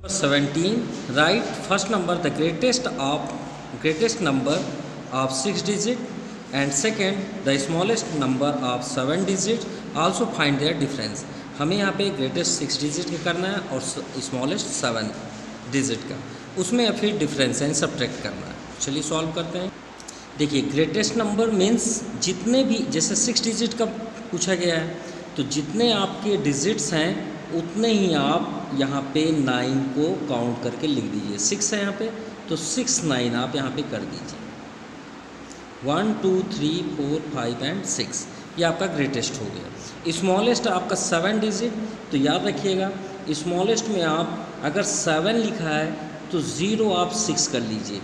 17. Write first number the greatest number of 6 digit, and second the smallest number of 7 digit. Also find their difference. हमें यहाँ पे greatest 6 digit का करना है और स्मॉलेस्ट 7 डिजिट का, उसमें या फिर डिफरेंस है सब्ट्रैक्ट करना है। चलिए सॉल्व करते हैं। देखिए ग्रेटेस्ट नंबर मीन्स जितने भी, जैसे 6 डिजिट का पूछा गया है तो जितने आपके डिजिट्स हैं उतने ही आप यहाँ पे 9 को काउंट करके लिख दीजिए। 6 है यहाँ पे तो 6 9 आप यहाँ पे कर दीजिए। 1 2 3 4 5 एंड 6 ये आपका ग्रेटेस्ट हो गया। स्मॉलेस्ट आपका 7 डिजिट, तो याद रखिएगा स्मॉलेस्ट में आप अगर 7 लिखा है तो 0 आप 6 कर लीजिए,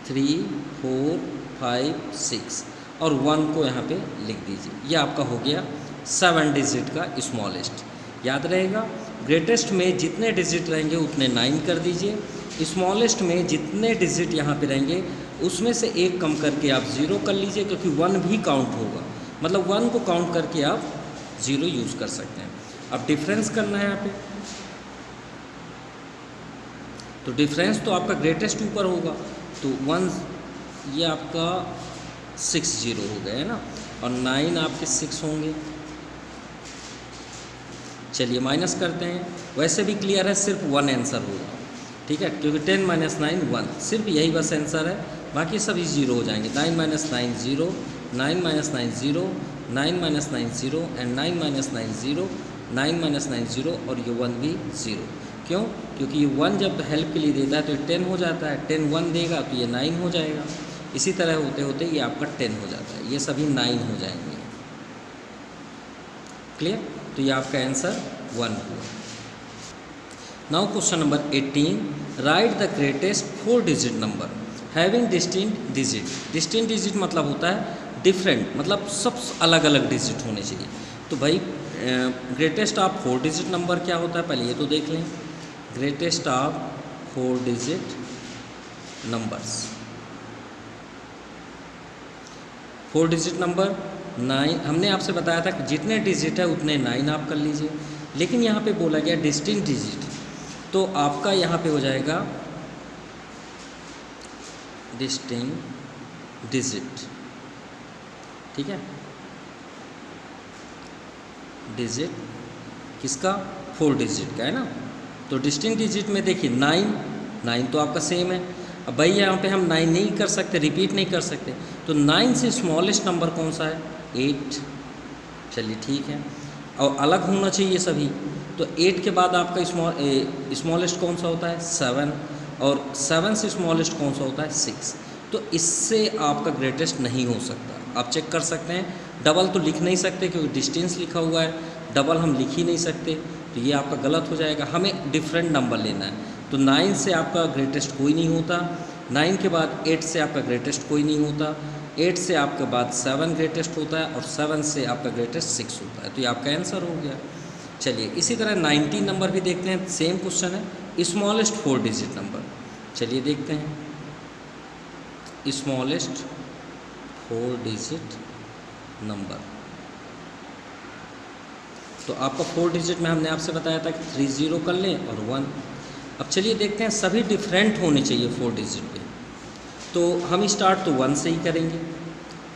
3 4 5 6 और 1 को यहाँ पे लिख दीजिए। ये आपका हो गया 7 डिजिट का स्मॉलेस्ट। याद रहेगा ग्रेटेस्ट में जितने डिजिट रहेंगे उतने 9 कर दीजिए। स्मॉलेस्ट में जितने डिजिट यहाँ पे रहेंगे उसमें से एक कम करके आप 0 कर लीजिए, क्योंकि 1 भी काउंट होगा, मतलब 1 को काउंट करके आप 0 यूज़ कर सकते हैं। अब डिफरेंस करना है यहाँ पे, तो डिफरेंस तो आपका ग्रेटेस्ट ऊपर होगा तो 1 ये आपका 6 0 हो गया है ना, और 9 आपके 6 होंगे। चलिए माइनस करते हैं। वैसे भी क्लियर है, सिर्फ 1 आंसर होगा, ठीक है, क्योंकि 10 - 9 1, सिर्फ यही बस आंसर है, बाकी सभी 0 हो जाएंगे। 9 - 9 0, 9 - 9 0, 9 - 9 0 एंड 9 - 9 0, 9 - 9 0 और ये 1 भी 0। क्यों? क्योंकि ये 1 जब हेल्प के लिए देता है तो ये 10 हो जाता है, 10 1 देगा तो ये 9 हो जाएगा। इसी तरह होते होते ये आपका 10 हो जाता है, ये सभी 9 हो जाएंगे। क्लियर? तो ये आपका आंसर 1 हुआ। Now question number 18, right the greatest 4 digit number having distinct digit. Distinct digit मतलब होता है डिफरेंट, मतलब सब अलग अलग डिजिट होने चाहिए। तो भाई ग्रेटेस्ट ऑफ 4 डिजिट नंबर क्या होता है, पहले ये तो देख लें। Greatest of 4 digit numbers, 4 digit number 9, हमने आपसे बताया था कि जितने डिजिट है उतने 9 आप कर लीजिए, लेकिन यहाँ पे बोला गया डिस्टिंक्ट डिजिट, तो आपका यहाँ पे हो जाएगा डिस्टिंक्ट डिजिट, ठीक है। डिजिट किसका? 4 डिजिट का है ना। तो डिस्टिंक्ट डिजिट में देखिए 9 तो आपका सेम है। अब भाई यहाँ पे हम 9 नहीं कर सकते, रिपीट नहीं कर सकते, तो 9 से स्मॉलेस्ट नंबर कौन सा है? 8। चलिए ठीक है, और अलग होना चाहिए सभी। तो 8 के बाद आपका स्मॉलेस्ट कौन सा होता है? 7, और 7 से स्मॉलेस्ट कौन सा होता है? 6। तो इससे आपका ग्रेटेस्ट नहीं हो सकता। आप चेक कर सकते हैं, डबल तो लिख नहीं सकते क्योंकि डिस्टेंस लिखा हुआ है, डबल हम लिख ही नहीं सकते, तो ये आपका गलत हो जाएगा। हमें डिफरेंट नंबर लेना है। तो 9 से आपका ग्रेटेस्ट कोई नहीं होता, 9 के बाद 8 से आपका ग्रेटेस्ट कोई नहीं होता, 8 से आपके बाद 7 ग्रेटेस्ट होता है, और 7 से आपका ग्रेटेस्ट 6 होता है। तो ये आपका आंसर हो गया। चलिए इसी तरह 19 नंबर भी देखते हैं, सेम क्वेश्चन है, स्मॉलेस्ट 4 डिजिट नंबर। चलिए देखते हैं स्मॉलेस्ट 4 डिजिट नंबर। तो आपका 4 डिजिट में हमने आपसे बताया था कि 3 0 कर लें और 1। अब चलिए देखते हैं, सभी डिफरेंट होने चाहिए 4 डिजिट पे, तो हम स्टार्ट तो 1 से ही करेंगे।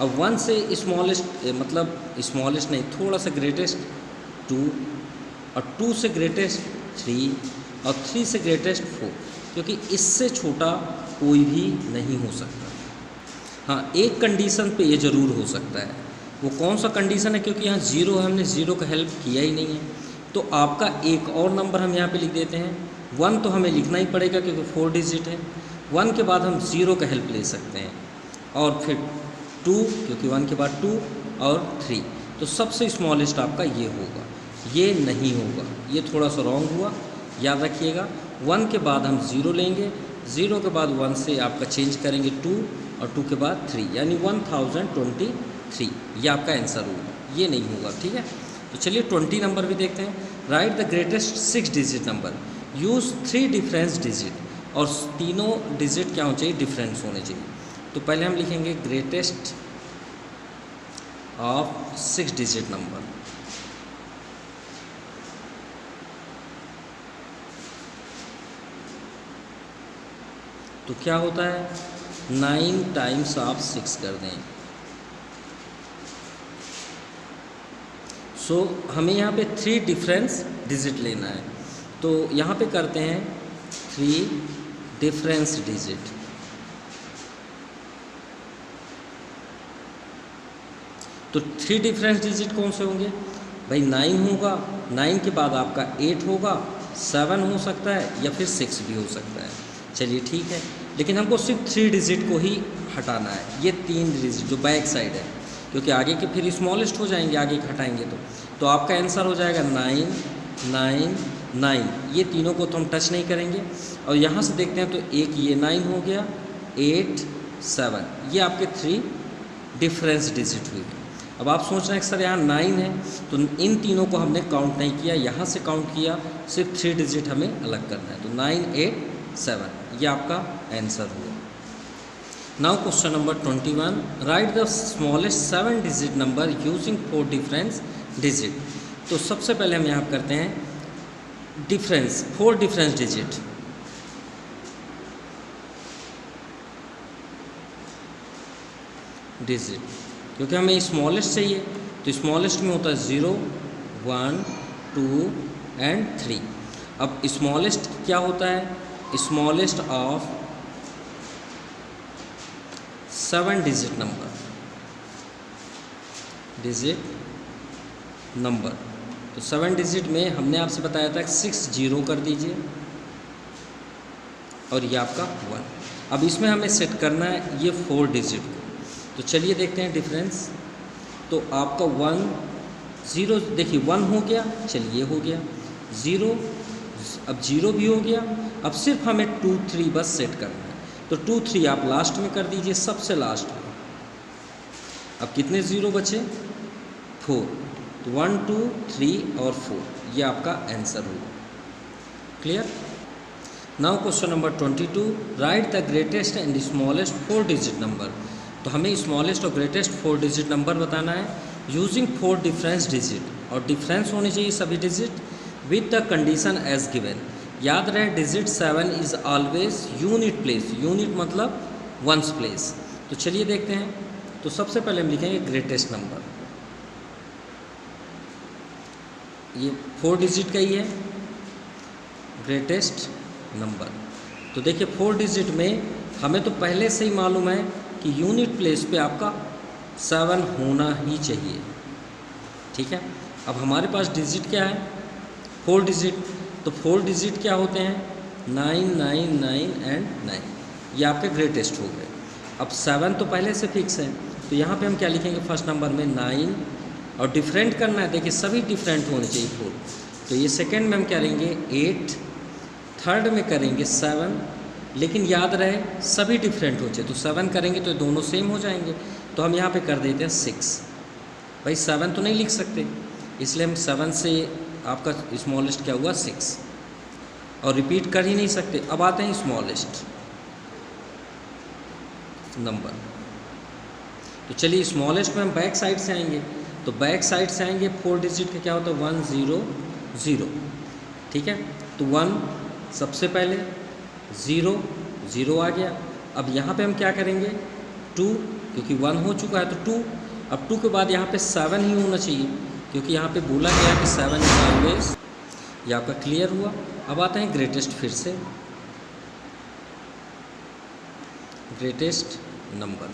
अब 1 से स्मॉलेस्ट, मतलब स्मॉलेस्ट नहीं, थोड़ा सा ग्रेटेस्ट 2, और 2 से ग्रेटेस्ट 3, और 3 से ग्रेटेस्ट 4, क्योंकि इससे छोटा कोई भी नहीं हो सकता। हाँ, एक कंडीशन पे ये ज़रूर हो सकता है। वो कौन सा कंडीशन है? क्योंकि यहाँ 0 है, हमने 0 का हेल्प किया ही नहीं है, तो आपका एक और नंबर हम यहाँ पे लिख देते हैं। 1 तो हमें लिखना ही पड़ेगा क्योंकि 4 डिजिट है। 1 के बाद हम 0 का हेल्प ले सकते हैं, और फिर 2, क्योंकि 1 के बाद 2 और 3, तो सबसे स्मॉलेस्ट आपका ये होगा, ये नहीं होगा, ये थोड़ा सा रॉन्ग हुआ, याद रखिएगा। 1 के बाद हम 0 लेंगे, 0 के बाद 1 से आपका चेंज करेंगे 2, और 2 के बाद 3, यानी 1023, ये आपका आंसर होगा, ये नहीं होगा, ठीक है। तो चलिए 20 नंबर भी देखते हैं। Right the greatest 6 digit number, use 3 difference digit, और तीनों डिजिट क्या होने चाहिए? डिफरेंस होने चाहिए। तो पहले हम लिखेंगे ग्रेटेस्ट ऑफ 6 डिजिट नंबर। तो क्या होता है, 9 टाइम्स आप 6 कर दें। सो हमें यहाँ पे 3 डिफरेंस डिजिट लेना है, तो यहाँ पे करते हैं 3 डिफरेंस डिजिट। तो 3 डिफरेंस डिजिट कौन से होंगे भाई, 9 होगा, 9 के बाद आपका 8 होगा, 7 हो सकता है या फिर 6 भी हो सकता है। चलिए ठीक है, लेकिन हमको सिर्फ 3 डिजिट को ही हटाना है, ये 3 डिजिट जो बैक साइड है, क्योंकि आगे के फिर स्मॉलेस्ट हो जाएंगे आगे के हटाएंगे तो आपका आंसर हो जाएगा 9 9 9। ये तीनों को तो हम टच नहीं करेंगे। और यहाँ से देखते हैं तो एक ये 9 हो गया, 8 7, ये आपके 3 डिफरेंस डिजिट हुई। अब आप सोच रहे हैं कि सर यहाँ 9 है, तो इन तीनों को हमने काउंट नहीं किया, यहाँ से काउंट किया, सिर्फ 3 डिजिट हमें अलग करना है। तो 9 8 7 ये आपका आंसर हुआ। Now question number 21, right the smallest 7 digit number using 4 difference digit. तो सबसे पहले हम यहाँ करते हैं डिफरेंस, 4 डिफरेंस डिजिट। क्योंकि हमें स्मॉलेस्ट चाहिए, तो स्मॉलेस्ट में होता है 0 1 2 एंड 3। अब स्मॉलेस्ट क्या होता है, स्मॉलेस्ट ऑफ 7 डिजिट नंबर। तो 7 डिजिट में हमने आपसे बताया था 6 0 कर दीजिए और ये आपका 1। अब इसमें हमें सेट करना है ये 4 डिजिट को। तो चलिए देखते हैं डिफरेंस। तो आपका 1 0, देखिए 1 हो गया, चलिए हो गया 0, अब 0 भी हो गया। अब सिर्फ हमें 2 3 बस सेट करना है, तो 2 3 आप लास्ट में कर दीजिए, सबसे लास्ट में। अब कितने 0 बचे, 4, तो 1 2 3 और 4, ये आपका आंसर होगा। Clear. Now question number 22, right the greatest and smallest 4 digit number. तो हमें स्मॉलेस्ट और ग्रेटेस्ट 4 डिजिट नंबर बताना है यूजिंग 4 डिफरेंस डिजिट, और डिफरेंस होने चाहिए सभी digit with the condition as given. याद रहे digit 7 is always unit place, unit मतलब वंस प्लेस। तो चलिए देखते हैं। तो सबसे पहले हम लिखेंगे ग्रेटेस्ट नंबर, ये 4 डिजिट का ही है ग्रेटेस्ट नंबर। तो देखिए 4 डिजिट में हमें तो पहले से ही मालूम है कि यूनिट प्लेस पे आपका 7 होना ही चाहिए। ठीक है, अब हमारे पास डिजिट क्या है, 4 डिजिट। तो 4 डिजिट क्या होते हैं, 9 9 9 एंड 9, ये आपके ग्रेटेस्ट हो गए। अब 7 तो पहले से फिक्स है, तो यहाँ पे हम क्या लिखेंगे, फर्स्ट नंबर में 9, और डिफरेंट करना है, देखिए सभी डिफरेंट होने चाहिए 4। तो ये सेकेंड में हम क्या करेंगे 8, थर्ड में करेंगे 7, लेकिन याद रहे सभी डिफरेंट हो चाहिए। तो 7 करेंगे तो दोनों सेम हो जाएंगे, तो हम यहाँ पे कर देते हैं 6। भाई 7 तो नहीं लिख सकते, इसलिए हम 7 से आपका स्मॉलेस्ट क्या हुआ 6, और रिपीट कर ही नहीं सकते। अब आते हैं स्मॉलेस्ट नंबर। तो चलिए स्मॉलेस्ट में हम बैक साइड से आएंगे, तो बैक साइड से आएंगे 4 डिजिट का क्या होता है 1 0 0। ठीक है, तो 1 सबसे पहले, 0 0 आ गया। अब यहाँ पे हम क्या करेंगे 2, क्योंकि 1 हो चुका है तो 2। अब 2 के बाद यहाँ पे 7 ही होना चाहिए, क्योंकि यहाँ पे बोला गया कि 7 इज ऑलवेज। ये आपका क्लियर हुआ। अब आते हैं ग्रेटेस्ट, फिर से ग्रेटेस्ट नंबर।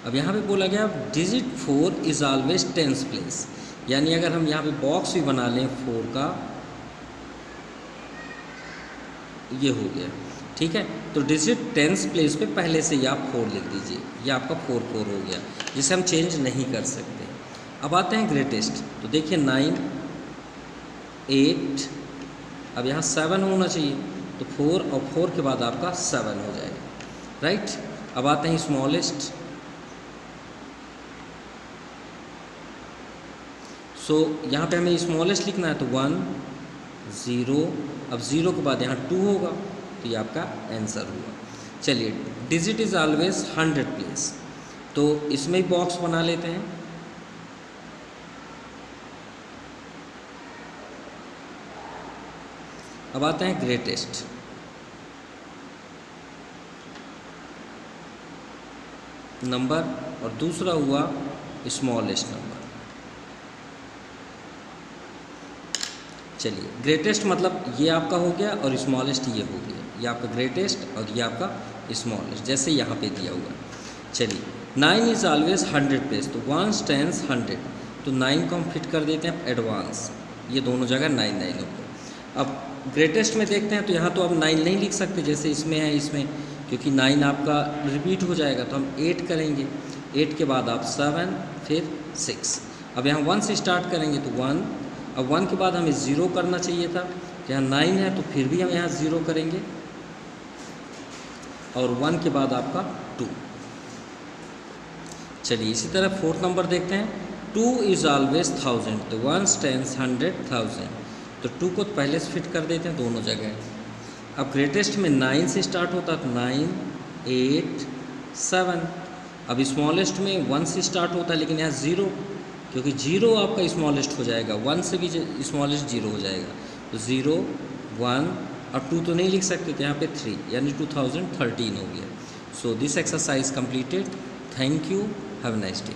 अब यहाँ पे बोला गया digit 4 is always 10th place, यानी अगर हम यहाँ पे बॉक्स भी बना लें 4 का, ये हो गया। ठीक है, तो डिजिट 10th प्लेस पे पहले से ही आप 4 लिख दीजिए, ये आपका 4 4 हो गया, जिसे हम चेंज नहीं कर सकते। अब आते हैं ग्रेटेस्ट। तो देखिए 9 8, अब यहाँ 7 होना चाहिए, तो 4 और 4 के बाद आपका 7 हो जाएगा। राइट। अब आते हैं स्मॉलेस्ट। सो यहाँ पे हमें स्मॉलेस्ट लिखना है, तो 1 0, अब 0 के बाद यहाँ 2 होगा, तो ये आपका आंसर हुआ। चलिए डिजिट इज़ ऑलवेज 100 प्लेस, तो इसमें बॉक्स बना लेते हैं। अब आते हैं ग्रेटेस्ट। नंबर और दूसरा हुआ स्मॉलेस्ट नंबर। चलिए, ग्रेटेस्ट मतलब ये आपका हो गया और स्मॉलेस्ट ये हो गया, ये आपका ग्रेटेस्ट और ये आपका स्मॉलेस्ट, जैसे यहाँ पे दिया हुआ। चलिए, 9 इज़ ऑलवेज 100 प्लेस, तो 1 टेंस 100, तो 9 को हम फिट कर देते हैं एडवांस, ये दोनों जगह 9 9 हो गया। अब ग्रेटेस्ट में देखते हैं तो यहाँ तो अब 9 नहीं लिख सकते जैसे इसमें है, इसमें क्योंकि 9 आपका रिपीट हो जाएगा, तो हम 8 करेंगे, 8 के बाद आप 7 फिर 6। अब यहाँ 1 से स्टार्ट करेंगे तो 1, अब 1 के बाद हमें 0 करना चाहिए था, तो यहाँ 9 है तो फिर भी हम यहाँ 0 करेंगे, और 1 के बाद आपका 2। चलिए, इसी तरह 4th नंबर देखते हैं। 2 इज़ ऑलवेज 1000, तो 1 टेंस 100,000, तो 2 को पहले से फिट कर देते हैं दोनों जगह। अब ग्रेटेस्ट में 9 से स्टार्ट होता है, तो 9 8 7। अब स्मॉलेस्ट में 1 से स्टार्ट होता है, लेकिन यहाँ 0, क्योंकि 0 आपका स्मॉलेस्ट हो जाएगा, 1 से भी स्मॉलेस्ट 0 हो जाएगा, तो 0 1 और 2 तो नहीं लिख सकते, तो यहाँ पे 3, यानी 2013 हो गया। So this exercise completed. Thank you, have a nice day.